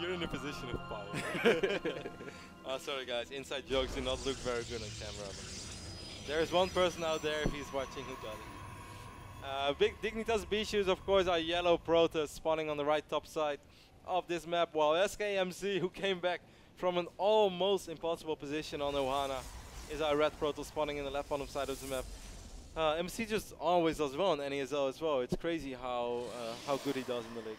You're in a position of power. Sorry guys, inside jokes do not look very good on camera. But there is one person out there, if he's watching, who does it. Big Dignitas Bischus, of course, are yellow Protoss spawning on the right top side of this map, while SKMC, who came back from an almost impossible position on Ohana, is our red Protoss spawning in the left bottom side of the map. MC just always does well on NASL as well. It's crazy how good he does in the league.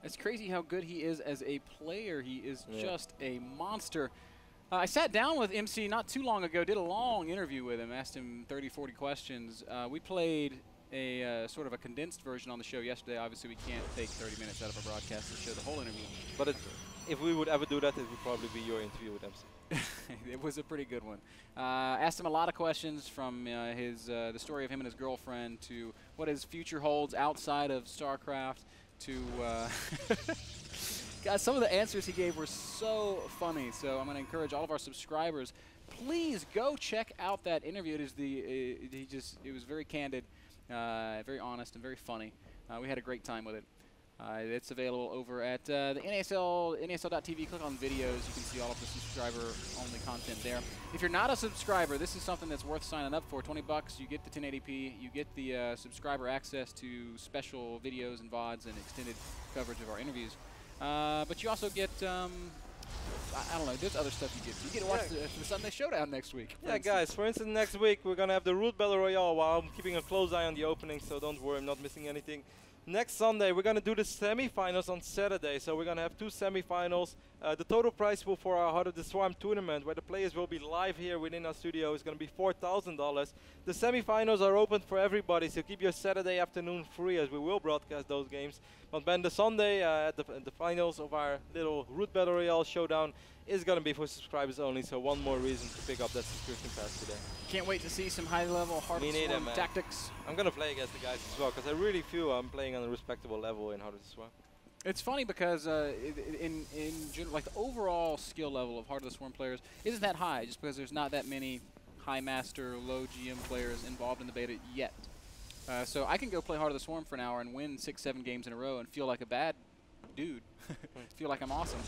It's crazy how good he is as a player. He is just a monster. I sat down with MC not too long ago, did a long interview with him, asked him 30, 40 questions. We played a sort of a condensed version on the show yesterday. Obviously, we can't take 30 minutes out of a broadcast to show the whole interview. But if we would ever do that, it would probably be your interview with MC. It was a pretty good one. Asked him a lot of questions, from the story of him and his girlfriend to what his future holds outside of StarCraft to guys, some of the answers he gave were so funny. So I'm going to encourage all of our subscribers, please go check out that interview. It is it was very candid, very honest, and very funny. We had a great time with it. It's available over at the NASL.tv. Click on videos. You can see all of the subscriber-only content there. If you're not a subscriber, this is something that's worth signing up for. 20 bucks, you get the 1080p, you get the subscriber access to special videos and VODs and extended coverage of our interviews. But you also get, I don't know, there's other stuff you get. You get to watch the Sunday Showdown next week. Yeah, guys, for instance, next week we're going to have the Root Battle Royale, while I'm keeping a close eye on the opening, so don't worry, I'm not missing anything. Next Sunday, we're going to do the semi-finals on Saturday, so we're going to have 2 semi-finals. The total prize pool for our Heart of the Swarm tournament, where the players will be live here within our studio, is going to be $4,000. The semi-finals are open for everybody, so keep your Saturday afternoon free, as we will broadcast those games. But then the Sunday, at the finals of our little Root Battle Royale showdown, is going to be for subscribers only, so one more reason to pick up that subscription pass today. Can't wait to see some high-level Heart of the Swarm tactics. I'm going to play against the guys as well, because I really feel I'm playing on a respectable level in Heart of the Swarm. It's funny because in general, like, the overall skill level of Heart of the Swarm players isn't that high, just because there's not that many high master, low GM players involved in the beta yet. So I can go play Heart of the Swarm for an hour and win 6, 7 games in a row and feel like a bad dude, feel like I'm awesome.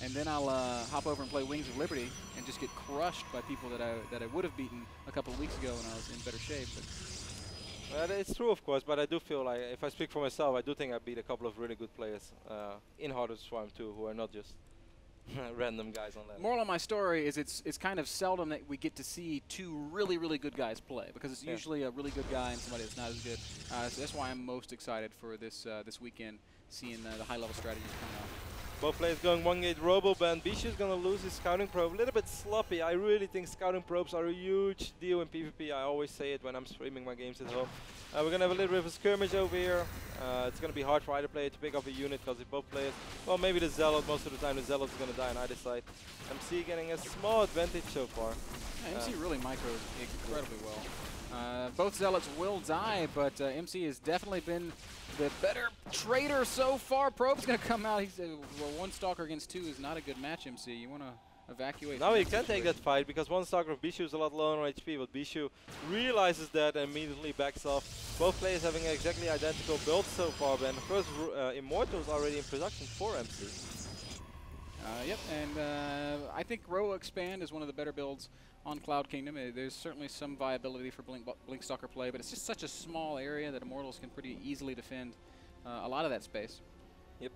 And then I'll hop over and play Wings of Liberty and just get crushed by people that I would have beaten a couple of weeks ago when I was in better shape. But it's true, of course, but I do feel like, if I speak for myself, I do think I beat a couple of really good players in Heart of the Swarm too, who are not just random guys on level. Moral of my story is it's kind of seldom that we get to see 2 really, really good guys play, because it's usually a really good guy and somebody that's not as good. So that's why I'm most excited for this weekend, seeing the high-level strategies coming out. Both players going 1-gate robo-ban. Bischu is going to lose his scouting probe. A little bit sloppy. I really think scouting probes are a huge deal in PvP. I always say it when I'm streaming my games as well. We're going to have a little bit of a skirmish over here. It's going to be hard for either player to pick up a unit, because if both players, well, maybe the Zealot, most of the time the Zealot is going to die on either side. MC getting a small advantage so far. Yeah, MC really micros incredibly well. Both Zealots will die, but MC has definitely been the better trader so far. Probe's going to come out. He's well, 1 Stalker against 2 is not a good match, MC. You want to evacuate. Now he can take that fight, because 1 Stalker of Bischu is a lot lower on HP, but Bischu realizes that and immediately backs off. Both players having exactly identical builds so far, but the first Immortal is already in production for MC. Yep, and I think Robo Expand is one of the better builds on Cloud Kingdom. There's certainly some viability for Blink Stalker play, but it's just such a small area that Immortals can pretty easily defend a lot of that space. Yep.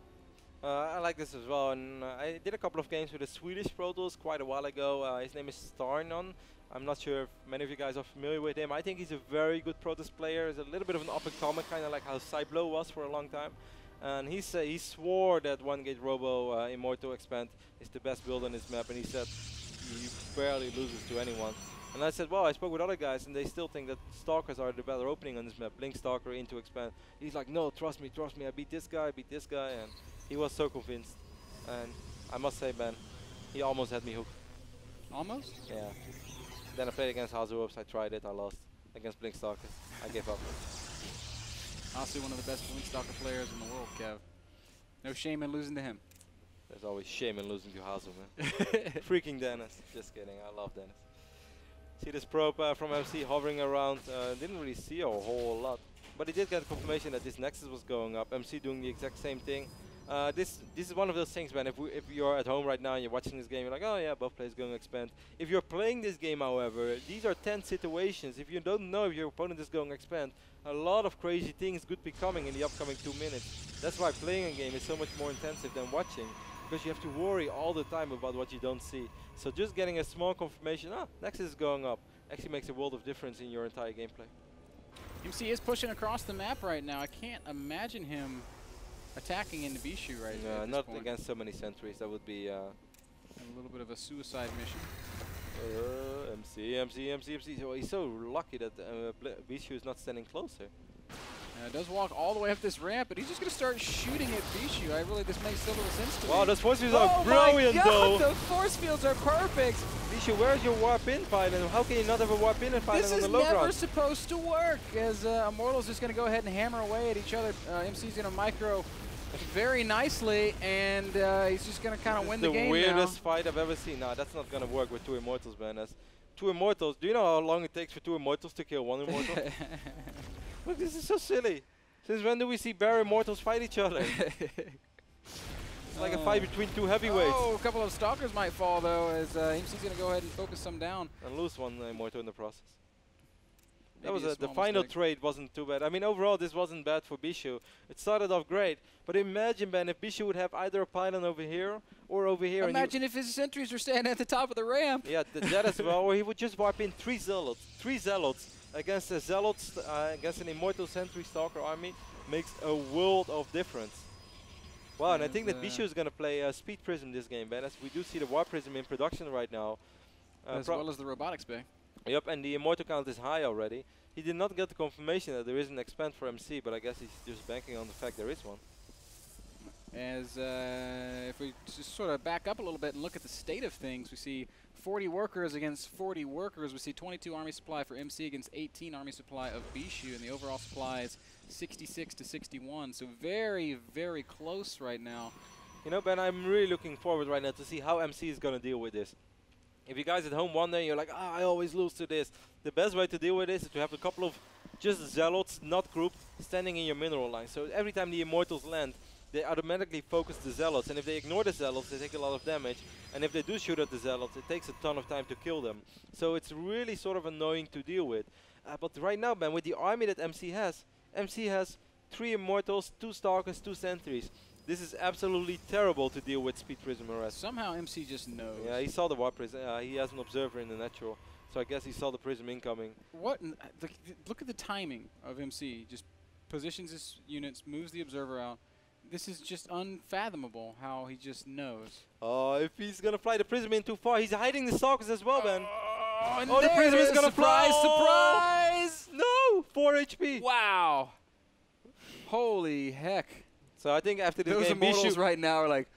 I like this as well, and I did a couple of games with a Swedish Protoss quite a while ago. His name is Starnon. I'm not sure if many of you guys are familiar with him. I think he's a very good Protoss player. He's a little bit of an up-and-comer, kind of like how Cyblo was for a long time. And he swore that 1-gate Robo Immortal Expand is the best build on this map, and he said he barely loses to anyone. And I said, well, I spoke with other guys, and they still think that Stalkers are the better opening on this map. Blink Stalker into Expand. He's like, no, trust me, I beat this guy, and he was so convinced. And I must say, man, he almost had me hooked. Almost? Yeah. Then I played against Hazuops, I tried it, I lost. Against Blink Stalker, I gave up. Honestly, one of the best Blink Stalker players in the world, Kev. No shame in losing to him. There's always shame in losing to Hazu, man. Freaking Dennis. Just kidding, I love Dennis. See this probe from MC hovering around. Didn't really see a whole lot. But he did get confirmation that this Nexus was going up. MC doing the exact same thing. This is one of those things, man. If you're at home right now and you're watching this game, you're like, oh yeah, both players going to expand. If you're playing this game, however, these are tense situations. If you don't know if your opponent is going to expand, a lot of crazy things could be coming in the upcoming 2 minutes. That's why playing a game is so much more intensive than watching, because you have to worry all the time about what you don't see. So just getting a small confirmation, Nexus is going up, actually makes a world of difference in your entire gameplay. MC is pushing across the map right now. I can't imagine him attacking into Bischu right now. Not against so many sentries. That would be a little bit of a suicide mission. MC. So he's so lucky that Bischu is not standing closer. Does walk all the way up this ramp, but he's just going to start shooting at Bischu. This makes so little sense to me. Wow, those force fields are brilliant, though. Those force fields are perfect. Bischu, where's your warp in pilot? How can you not have a warp in and pilot on the low ground? This is never supposed to work, as Immortal's just going to go ahead and hammer away at each other. MC's going to micro very nicely, and he's just going to kind of win the game now. The weirdest fight I've ever seen. No, that's not going to work with 2 Immortals, man. That's 2 Immortals. Do you know how long it takes for 2 Immortals to kill 1 Immortal? Look, this is so silly. Since when do we see bare Immortals fight each other? It's like a fight between 2 heavyweights. Oh, a couple of Stalkers might fall, though, as MC's going to go ahead and focus some down. And lose 1 Immortal in the process. Maybe That was the final trade wasn't too bad. I mean, overall, this wasn't bad for Bischu. It started off great, but imagine, Ben, if Bischu would have either a pylon over here or over here. Imagine if his sentries were standing at the top of the ramp. Yeah, that as well. Or he would just warp in 3 Zealots. 3 Zealots against a Zealots, against an Immortal Sentry Stalker army makes a world of difference. Wow, and I think that Bischu is going to play Speed Prism this game, Ben, as we do see the Warp Prism in production right now. As well as the Robotics Bay. Yep, and the Immortal count is high already. He did not get the confirmation that there is an expand for MC, but I guess he's just banking on the fact there is one. As if we just sort of back up a little bit and look at the state of things, we see 40 workers against 40 workers. We see 22 army supply for MC against 18 army supply of Bischu, and the overall supply is 66 to 61. So very, very close right now. You know, Ben, I'm really looking forward right now to see how MC is going to deal with this. If you guys at home wonder, you're like, I always lose to this. The best way to deal with this is to have a couple of just Zealots, not grouped, standing in your mineral line. So every time the Immortals land, they automatically focus the Zealots. And if they ignore the Zealots, they take a lot of damage. And if they do shoot at the Zealots, it takes a ton of time to kill them. So it's really sort of annoying to deal with. But right now, man, with the army that MC has 3 Immortals, 2 Stalkers, 2 Sentries. This is absolutely terrible to deal with Speed Prism arrest. Somehow MC just knows. Yeah, he saw the Warp Prism. He has an observer in the natural. So I guess he saw the Prism incoming. What? Look at the timing of MC. Just positions his units, moves the observer out. This is just unfathomable how he just knows. Oh, if he's going to fly the Prism in too far, he's hiding the Stalkers as well, man. Oh, the Prism is going to fly. Surprise! No! 4 HP. Wow. Holy heck. So I think after this game, Immortals right now are like,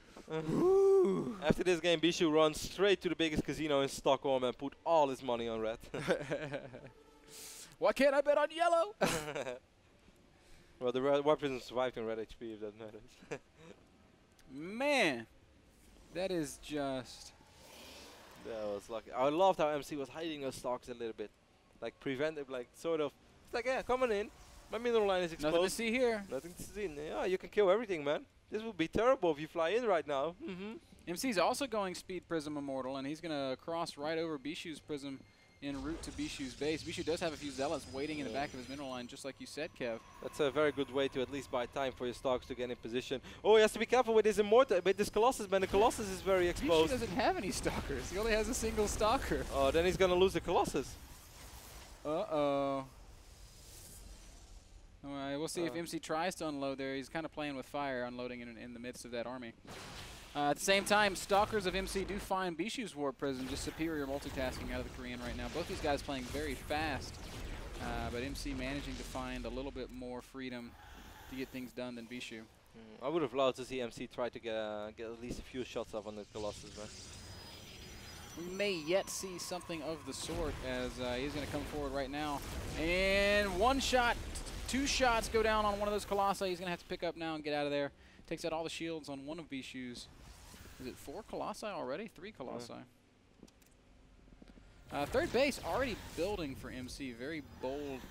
after this game, Bischu runs straight to the biggest casino in Stockholm and put all his money on red. Why can't I bet on yellow? Well, the Warp Prism survived in red HP, if that matters. Man, that is just... That was lucky. I loved how MC was hiding those stocks a little bit. Like, preventive, like, sort of. It's like, yeah, come on in. My mineral line is exposed. Nothing to see here. Nothing to see. Yeah, you can kill everything, man. This would be terrible if you fly in right now. MC's also going Speed Prism Immortal, and he's going to cross right over Bischu's Prism en route to Bischu's base. Bischu does have a few Zealots waiting in the back of his mineral line, just like you said, Kev. That's a very good way to at least buy time for your stocks to get in position. Oh, he has to be careful with his Immortal, with this Colossus, man. The Colossus is very exposed. Bischu doesn't have any Stalkers. He only has a single Stalker. Oh, then he's going to lose the Colossus. Uh-oh. Alright, we'll see if MC tries to unload there. He's kind of playing with fire, unloading in the midst of that army. At the same time, Stalkers of MC do find Bischu's Warp Prism, just superior multitasking out of the Korean right now. Both these guys playing very fast, but MC managing to find a little bit more freedom to get things done than Bischu. I would have loved to see MC try to get at least a few shots off on the Colossus, man. We may yet see something of the sort, as he's going to come forward right now. And one shot, 2 shots go down on one of those Colossi. He's going to have to pick up now and get out of there. Takes out all the shields on one of Bischu's. Is it 4 Colossi already? 3 Colossi. Third base already building for MC. Very bold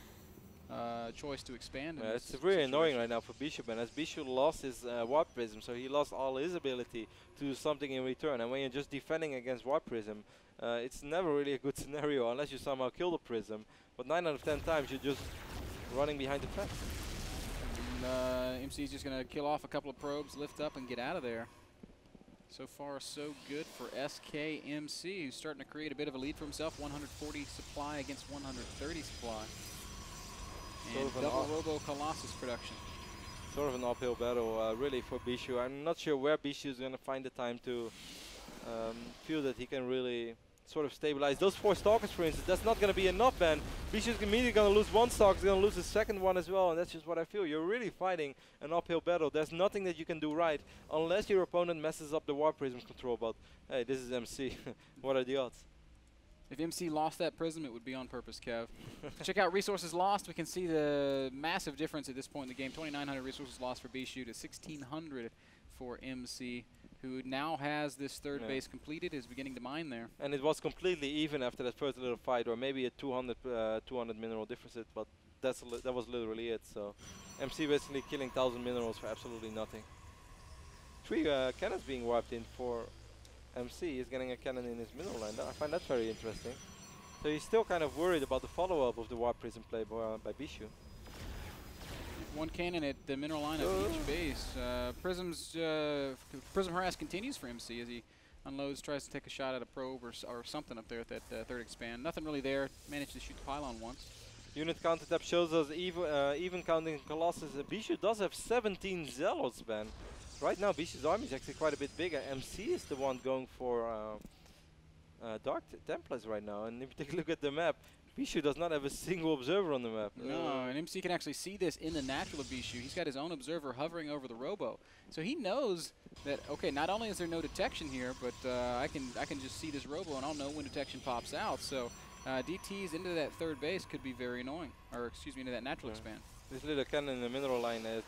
choice to expand. Yeah, it's really annoying right now for Bischu, man, as Bischu lost his Warp Prism, so he lost all his ability to do something in return. And when you're just defending against Warp Prism, it's never really a good scenario unless you somehow kill the Prism. But 9 out of 10 times you're just running behind the fence. MC is just going to kill off a couple of probes, lift up, and get out of there. So far, so good for SKMC, who's starting to create a bit of a lead for himself. 140 supply against 130 supply. And double Robo Colossus production. Sort of an uphill battle, really, for Bischu. I'm not sure where Bischu is going to find the time to feel that he can really sort of stabilize. Those 4 Stalkers, for instance, that's not going to be enough, man. Bischu's immediately going to lose 1 Stalker, he's going to lose his second one as well, and that's just what I feel. You're really fighting an uphill battle. There's nothing that you can do right unless your opponent messes up the Warp Prism control, but hey, this is MC. What are the odds? If MC lost that Prism, it would be on purpose, Kev. Check out resources lost. We can see the massive difference at this point in the game. 2,900 resources lost for Bischu to 1,600 for MC, who now has this third base completed, is beginning to mine there. And it was completely even after that first little fight, or maybe a 200 mineral deficit, but that was literally it. So MC basically killing 1,000 minerals for absolutely nothing. 3 cannons being wiped in for MC. Is getting a cannon in his mineral line. I find that very interesting. So he's still kind of worried about the follow-up of the Warp Prism play by Bischu. 1 cannon at the mineral line of each base. Prism harass continues for MC as he unloads, tries to take a shot at a probe or something up there at that third expand. Nothing really there. Managed to shoot the pylon once. Unit counter tab shows us even counting Colossus. Bischu does have 17 Zealots, man. Right now, Bischu's army is actually quite a bit bigger. MC is the one going for Dark Templars right now. And if you take a look at the map, Bischu does not have a single observer on the map. No, and MC can actually see this in the natural of Bischu. He's got his own observer hovering over the Robo. So he knows that, okay, not only is there no detection here, but I can just see this Robo and I'll know when detection pops out. So DTs into that third base could be very annoying, or excuse me, into that natural expand. This little cannon in the mineral line is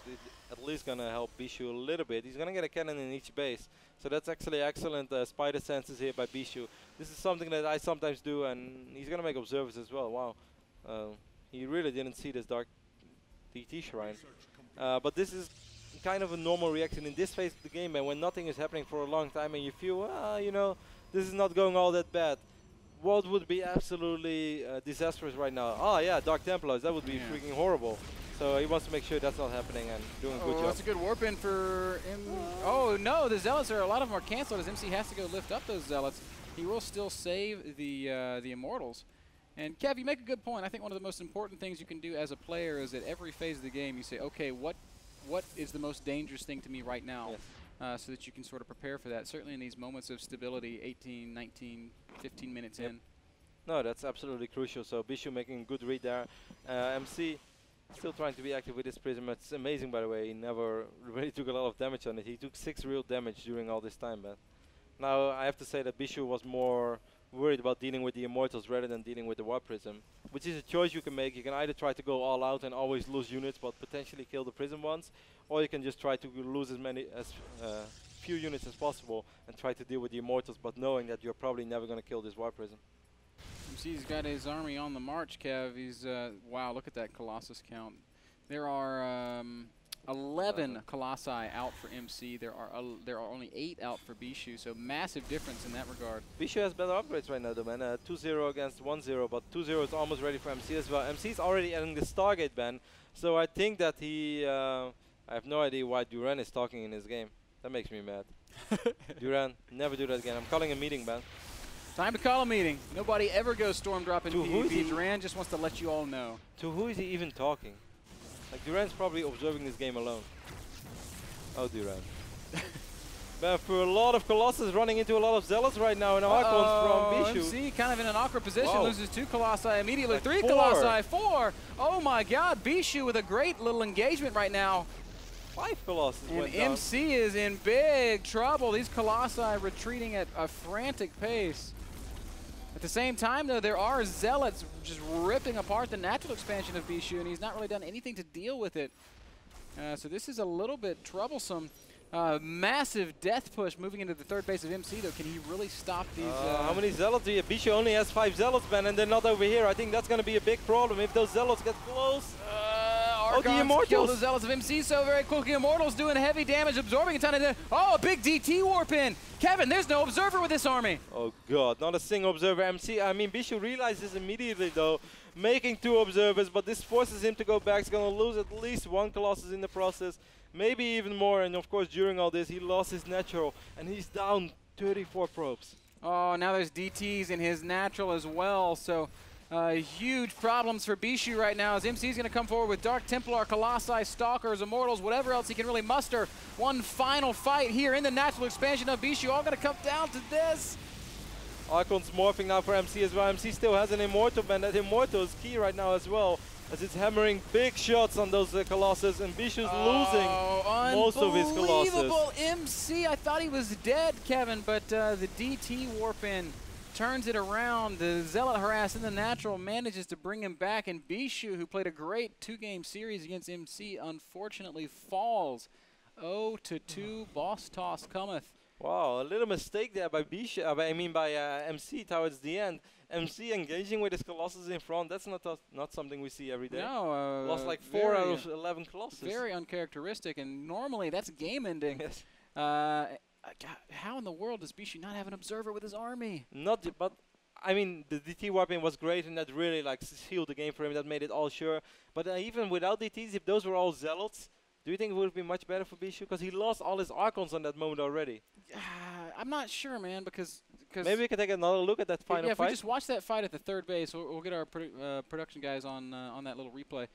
at least going to help Bischu a little bit. He's going to get a cannon in each base. So that's actually excellent spider senses here by Bischu. This is something that I sometimes do, and he's going to make observers as well. Wow. He really didn't see this Dark DT Shrine. But this is kind of a normal reaction in this phase of the game, and when nothing is happening for a long time and you feel, you know, this is not going all that bad. What would be absolutely disastrous right now? Oh yeah, Dark Templars, that would be freaking horrible. So he wants to make sure that's not happening and doing a good job. That's a good warp in for him. Oh no, the Zealots a lot of them are canceled as MC has to go lift up those Zealots. He will still save the Immortals. And Kev, you make a good point. I think one of the most important things you can do as a player is at every phase of the game you say, okay, what is the most dangerous thing to me right now? Yes. So that you can sort of prepare for that. Certainly in these moments of stability, 18, 19, 15 minutes in. No, that's absolutely crucial. So Bischu making a good read there. MC still trying to be active with his Prism. It's amazing, by the way. He never really took a lot of damage on it. He took 6 real damage during all this time, man. Now, I have to say that Bischu was more worried about dealing with the Immortals rather than dealing with the Warp Prism, which is a choice you can make. You can either try to go all out and always lose units, but potentially kill the Prism ones, or you can just try to lose as few units as possible and try to deal with the Immortals, but knowing that you're probably never going to kill this Warp Prism. He's got his army on the march, Kev. He's wow, look at that Colossus count. There are 11 Colossi out for MC. There are only 8 out for Bischu, so massive difference in that regard. Bischu has better upgrades right now, though, man. 2-0 against 1-0, but 2-0 is almost ready for MC as well. MC's already adding the Stargate ban, so I think that he... I have no idea why Duran is talking in his game. That makes me mad. Duran, never do that again. I'm calling a meeting, man. Time to call a meeting. Nobody ever goes storm drop in PvP. Duran just wants to let you all know. To who is he even talking? Like, Duran's probably observing this game alone. Oh, Duran. But for a lot of Colossus running into a lot of Zealots right now in Archons from Bischu. MC kind of in an awkward position, loses 2 Colossi immediately, like 3 Colossi, 4. Oh my god, Bischu with a great little engagement right now. 5 Colossus and went down. MC is in big trouble. These Colossi retreating at a frantic pace. At the same time, though, there are Zealots just ripping apart the natural expansion of Bischu, and he's not really done anything to deal with it. So this is a little bit troublesome. Massive death push moving into the third base of MC, though. Can he really stop these? How many Zealots do you have? Bischu only has 5 Zealots, man, and they're not over here. I think that's going to be a big problem if those Zealots get close. Archons kill the Zealots of MC so very quickly. Immortals doing heavy damage, absorbing a ton of damage. Oh, a big DT warp in. Kevin, there's no observer with this army. Oh god, not a single observer. I mean, Bischu realizes immediately though, making 2 observers, but this forces him to go back. He's gonna lose at least 1 Colossus in the process, maybe even more. And of course, during all this, he lost his natural, and he's down 34 probes. Oh, now there's DTs in his natural as well, so huge problems for Bischu right now as MC's going to come forward with Dark Templar, Colossi, Stalkers, Immortals, whatever else he can really muster. One final fight here in the natural expansion of Bischu, all going to come down to this. Archon's morphing now for MC as well. MC still has an Immortal band. That Immortal is key right now as well, as it's hammering big shots on those Colossus, and Bischu's losing most of his Colossus. Unbelievable MC, I thought he was dead, Kevin, but the DT warp in turns it around. The Zealot harass in the natural manages to bring him back, and Bischu, who played a great 2-game series against MC, unfortunately falls 0-2. Boss toss cometh. Wow, a little mistake there by Bischu, by MC towards the end. MC engaging with his Colossus in front, that's not something we see every day. No. Lost like 4 out of 11 Colossus. Very uncharacteristic, and normally that's game ending. Yes. God, how in the world does Bischu not have an observer with his army? But I mean, the DT warping was great, and that really like sealed the game for him. That made it all sure. But even without DTs, if those were all Zealots, do you think it would have been much better for Bischu? Because he lost all his Archons on that moment already. I'm not sure, man, because maybe we can take another look at that final fight. If we just watch that fight at the third base, we'll get our production guys on that little replay.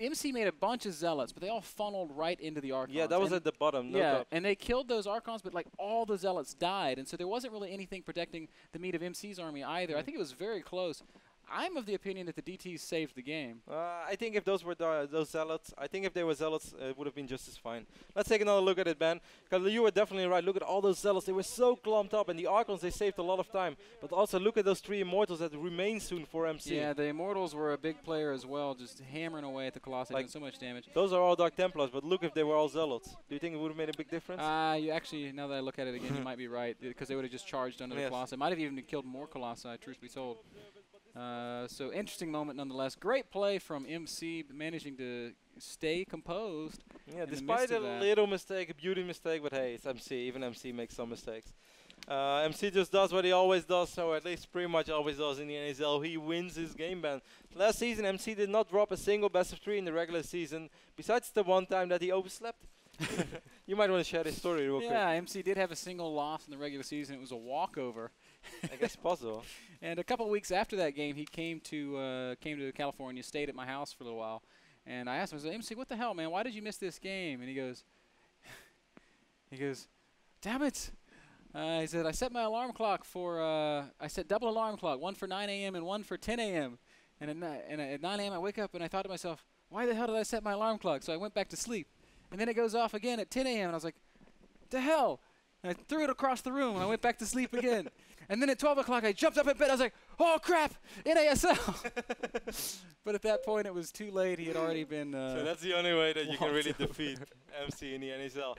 MC made a bunch of Zealots, but they all funneled right into the Archons. Yeah, that was at the bottom. No and they killed those Archons, but like all the Zealots died, and so there wasn't really anything protecting the meat of MC's army either. I think it was very close. I'm of the opinion that the DTs saved the game. I think if those were those Zealots, I think if they were Zealots, it would have been just as fine. Let's take another look at it, Ben. Because you were definitely right. Look at all those Zealots. They were so clumped up, and the Archons, they saved a lot of time. But also look at those 3 Immortals that remain soon for MC. Yeah, the Immortals were a big player as well, just hammering away at the Colossi, doing so much damage. Those are all Dark Templars, but look if they were all Zealots. Do you think it would have made a big difference? You actually, now that I look at it again, you might be right, because they would have just charged under the Colossi. Might have even killed more Colossi, truth be told. So interesting moment nonetheless. Great play from MC, managing to stay composed. Yeah, despite a little mistake, a beauty mistake, but hey, it's MC. Even MC makes some mistakes. MC just does what he always does, or at least pretty much always does in the NASL. He wins his game ban. Last season, MC did not drop a single best of 3 in the regular season, besides the one time that he overslept. You might want to share this story real quick. Yeah, MC did have a single loss in the regular season. It was a walkover. I guess possible. And a couple of weeks after that game, he came to California, stayed at my house for a little while, and I asked him, I said, MC, what the hell, man? Why did you miss this game? And he goes, damn it. He said, I set my alarm clock for, I set double alarm clock, one for 9 a.m. and one for 10 a.m. And at 9 a.m. I wake up and I thought to myself, why the hell did I set my alarm clock? So I went back to sleep. And then it goes off again at 10 a.m. And I was like, the hell? And I threw it across the room and I went back to sleep again. And then at 12 o'clock I jumped up in bed. I was like, oh crap, NASL. But at that point it was too late. He had already been so that's the only way that you can really defeat MC in the NASL.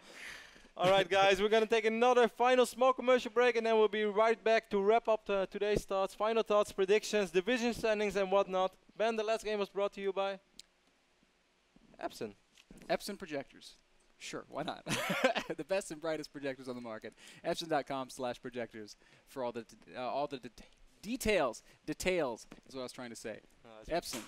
All right, guys, we're going to take another final small commercial break, and then we'll be right back to wrap up today's thoughts, final thoughts, predictions, division standings, and whatnot. Ben, the last game was brought to you by Epson. Epson projectors. Sure, why not? The best and brightest projectors on the market. Epson.com/projectors for all the details. Details is what I was trying to say. Epson.